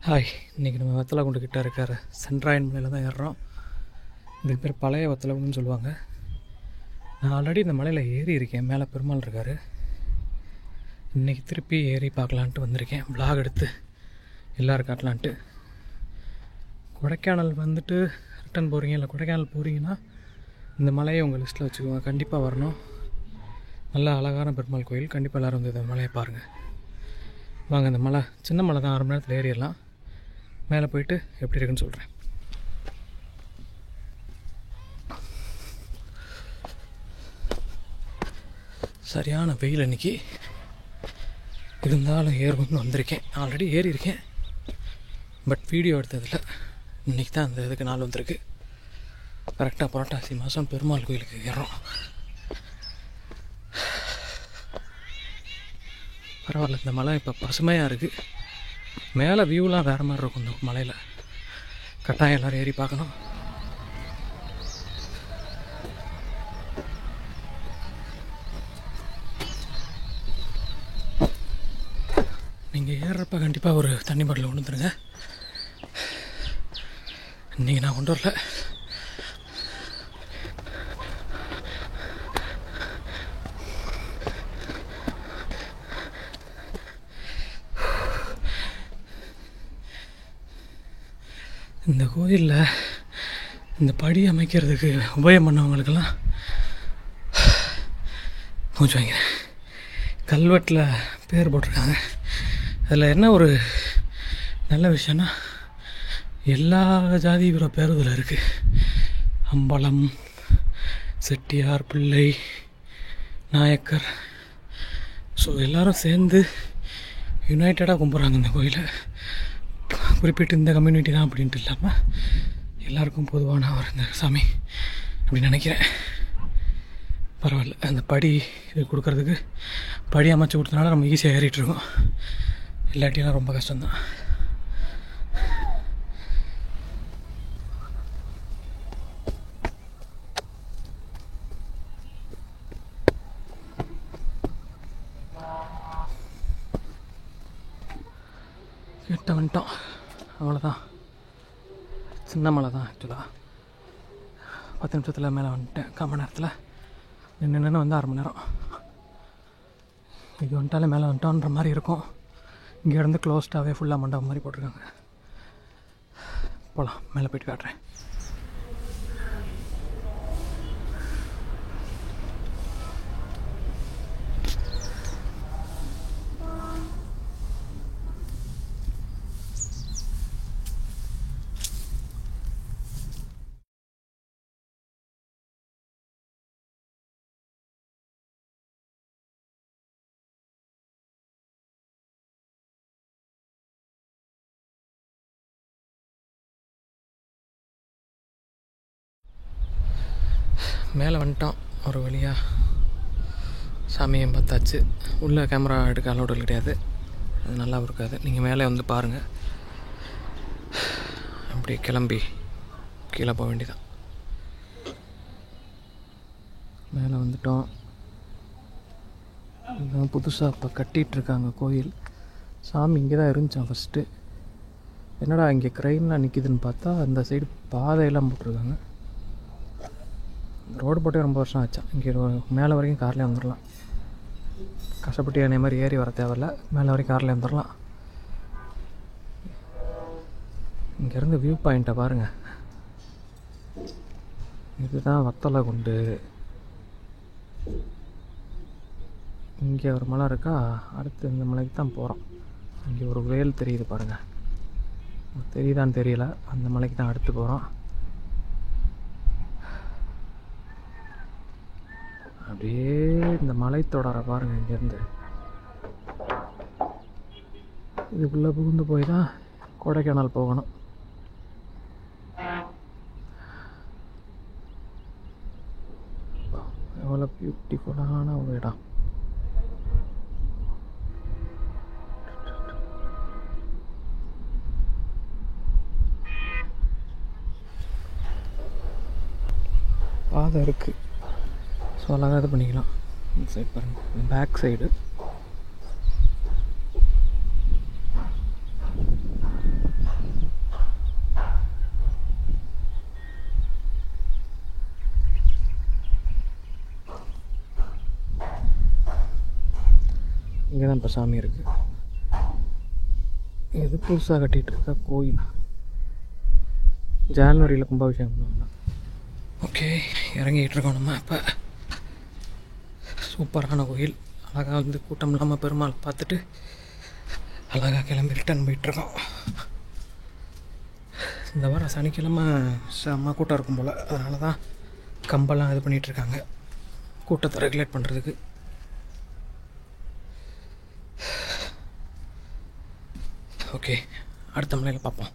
Hi, இன்றைக்கி நம்ம வத்தலகுண்டு கிட்டே இருக்கிற சென்ட்ராயன் மலையில் தான் ஏறுறோம். இதுக்கு பேர் பழைய வத்தலகுண்டுன்னு சொல்லுவாங்க. நான் ஆல்ரெடி இந்த மலையில் ஏறி இருக்கேன். மேலே பெருமாள் இருக்கார். இன்றைக்கி திருப்பி ஏறி பார்க்கலான்ட்டு வந்திருக்கேன். விளாக் எடுத்து எல்லோரும் காட்டலான்ட்டு. கொடைக்கானல் வந்துட்டு ரிட்டன் போகிறீங்க, இல்லை கொடைக்கானல் போகிறீங்கன்னா இந்த மலையை உங்கள் லிஸ்ட்டில் வச்சுக்கோங்க. கண்டிப்பாக வரணும். நல்ல அழகான பெருமாள் கோயில். கண்டிப்பாக எல்லோரும் வந்து இந்த மலையை பாருங்கள். வாங்க, இந்த மலை சின்ன மலை தான், 1/2 மணி நேரத்தில் ஏறிடலாம். மேலே போயிட்டு எப்படி இருக்குன்னு சொல்கிறேன். சரியான வெயில் அன்றைக்கி, இருந்தாலும் ஏறணும்னு வந்திருக்கேன். ஆல்ரெடி ஏறி இருக்கேன், பட் வீடியோ எடுத்ததில் இன்றைக்கி தான் அந்த இதுக்கு நாள் வந்திருக்கு. கரெக்டாக புரட்டாசி மாதம் பெருமாள் கோயிலுக்கு ஏறோம். பரவாயில்ல, இந்த மலை இப்போ பசுமையாக இருக்குது. மேலே வியூலாம் வேறு மாதிரி இருக்கும். இந்த மலையில் கட்டாயம் எல்லோரும் ஏறி பார்க்கணும். நீங்கள் ஏறுறப்ப கண்டிப்பாக ஒரு தண்ணி பாட்டில் கொண்டு வந்துடுங்க. இன்றைக்கி நான் கொண்டு வரல. இந்த கோயிலில் இந்த படி அமைக்கிறதுக்கு உபயம் பண்ணவங்களுக்கெல்லாம் கொஞ்சம் வைக்கிறேன். கல்வெட்டில் பேர் போட்டிருக்காங்க. அதில் என்ன ஒரு நல்ல விஷயம்னா, எல்லா ஜாதியோட பேர் இதில் இருக்குது. அம்பலம், செட்டியார், பிள்ளை, நாயக்கர். ஸோ எல்லோரும் சேர்ந்து யுனைட்டடாக கும்பிட்றாங்க இந்த கோயிலை. குறிப்பிட்டு இந்த கம்யூனிட்டி தான் அப்படின்ட்டு இல்லாமல் எல்லாருக்கும் பொதுவான ஒரு இந்த சாமி அப்படின்னு நினைக்கிறேன். பரவாயில்ல, அந்த படி இது கொடுக்கறதுக்கு படி அமைச்சு கொடுத்தனால நம்ம ஈஸியாக ஏறிட்டுருக்கோம். இல்லாட்டிலாம் ரொம்ப கஷ்டம்தான். கிட்ட வந்துட்டோம், அவ்வளோதான். சின்ன மலை தான் ஆக்சுவலாக. 10 நிமிஷத்தில் மேலே வந்துட்டேன். 1/4 மணி நேரத்தில் நின்று வந்து 1/2 மணி நேரம். இது வந்துட்டாலே மேலே வந்துட்டோன்ற மாதிரி இருக்கும். இங்கேருந்து க்ளோஸ்டாகவே ஃபுல்லாக மண்டபம் மாதிரி போட்டிருக்காங்க. போகலாம், மேலே போய்ட்டு காட்டுறேன். மேலே வந்துட்டோம் ஒரு வழியாக. சாமியும் பார்த்தாச்சு. உள்ளே கேமரா எடுக்க அலோடு கிடையாது, அது நல்லா இருக்காது. நீங்கள் மேலே வந்து பாருங்கள். அப்படி கிளம்பி கீழே போக வேண்டியதான். மேலே வந்துட்டோம். இதுதான் புதுசாக இப்போ கட்டிகிட்ருக்காங்க கோயில். சாமி இங்கே தான் இருந்துச்சான் ஃபஸ்ட்டு. என்னடா இங்கே க்ரெயின்லாம் நிற்கிதுன்னு பார்த்தா அந்த சைடு பாதையெல்லாம் போட்டிருக்காங்க. ரோடு போட்டே ரொம்ப வருஷம் ஆச்சா. இங்கே மேலே வரைக்கும் கார்லேயே வந்துடலாம். கஷ்டப்பட்டு என்னை மாதிரி ஏறி வர தேவையில்ல, மேலே வரைக்கும் கார்லேயே வந்துடலாம். இங்கேருந்து வியூ பாயிண்ட்டை பாருங்கள். இதுதான் வத்தலகுண்டு. இங்கே ஒரு மலை இருக்கா, அடுத்து இந்த மலைக்கு தான் போகிறோம். இங்கே ஒரு வேல் தெரியுது பாருங்கள், தெரியுதான்னு தெரியல. அந்த மலைக்கு தான் அடுத்து போகிறோம். அப்படியே இந்த மலைத்தொடரை பாருங்கள். இங்கேருந்து இதுக்குள்ளே புகுந்து போய் தான் கொடைக்கானல் போகணும். எவ்வளோ பியூட்டிஃபுல்லான ஒரு இடம். பாதை இருக்குது, ஸோ அழகாக இது பண்ணிக்கலாம். இந்த சைடு பாருங்கள், பேக் சைடு இங்கே தான் இப்போ சாமி இருக்குது. இது புதுசாக கட்டிகிட்டு இருக்கா கோயில். ஜான்வரியில் கும்பாபிஷேகம் பண்ணுவாங்க. ஓகே, இறங்கிக்கிட்டு இருக்கோம் நம்ம. இப்போ சூப்பரான கோயில். அழகாக வந்து கூட்டம் இல்லாமல் பெருமாள் பார்த்துட்டு அழகாக கிளம்பி ரிட்டர்ன் போயிட்டுருக்கோம். இந்த வாரம் சனிக்கிழமை செம்ம கூட்டம் இருக்கும் போல். அதனால தான் கம்பெல்லாம் இது பண்ணிகிட்ருக்காங்க கூட்டத்தை ரெகுலேட் பண்ணுறதுக்கு. ஓகே, அடுத்த மலையில் பார்ப்போம்.